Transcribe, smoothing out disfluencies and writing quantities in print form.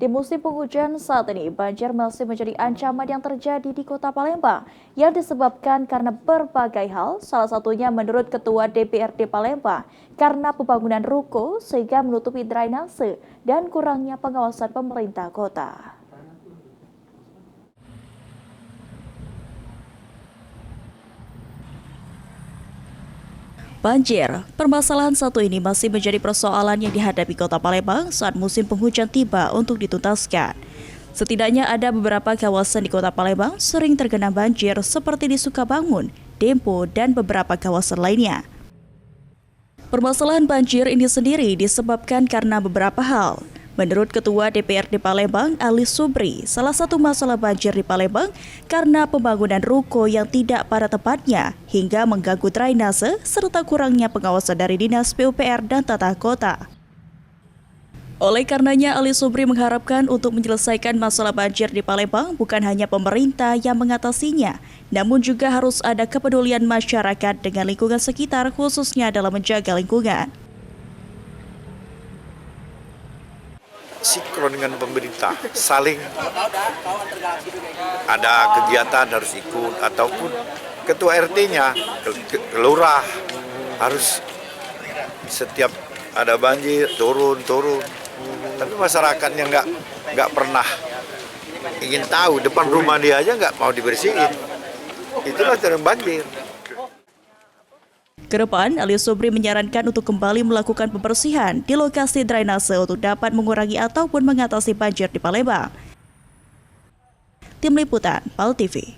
Di musim penghujan saat ini, banjir masih menjadi ancaman yang terjadi di Kota Palembang yang disebabkan karena berbagai hal, salah satunya menurut Ketua DPRD Palembang, karena pembangunan ruko sehingga menutupi drainase dan kurangnya pengawasan pemerintah kota. Banjir, permasalahan satu ini masih menjadi persoalan yang dihadapi Kota Palembang saat musim penghujan tiba untuk dituntaskan. Setidaknya ada beberapa kawasan di Kota Palembang sering tergenang banjir seperti di Sukabangun, Dempo, dan beberapa kawasan lainnya. Permasalahan banjir ini sendiri disebabkan karena beberapa hal. Menurut Ketua DPRD Palembang, Ali Subri, salah satu masalah banjir di Palembang karena pembangunan ruko yang tidak pada tempatnya hingga mengganggu drainase serta kurangnya pengawasan dari Dinas PUPR dan Tata Kota. Oleh karenanya, Ali Subri mengharapkan untuk menyelesaikan masalah banjir di Palembang bukan hanya pemerintah yang mengatasinya, namun juga harus ada kepedulian masyarakat dengan lingkungan sekitar khususnya dalam menjaga lingkungan. Sinkron dengan pemerintah, saling ada kegiatan harus ikut, ataupun ketua RT-nya, lurah harus setiap ada banjir turun. Tapi masyarakatnya nggak pernah ingin tahu, depan rumah dia aja nggak mau dibersihin. Itulah terjadi banjir. Kedepan, Ali Subri menyarankan untuk kembali melakukan pembersihan di lokasi drainase untuk dapat mengurangi ataupun mengatasi banjir di Palembang. Tim Liputan, PAL TV.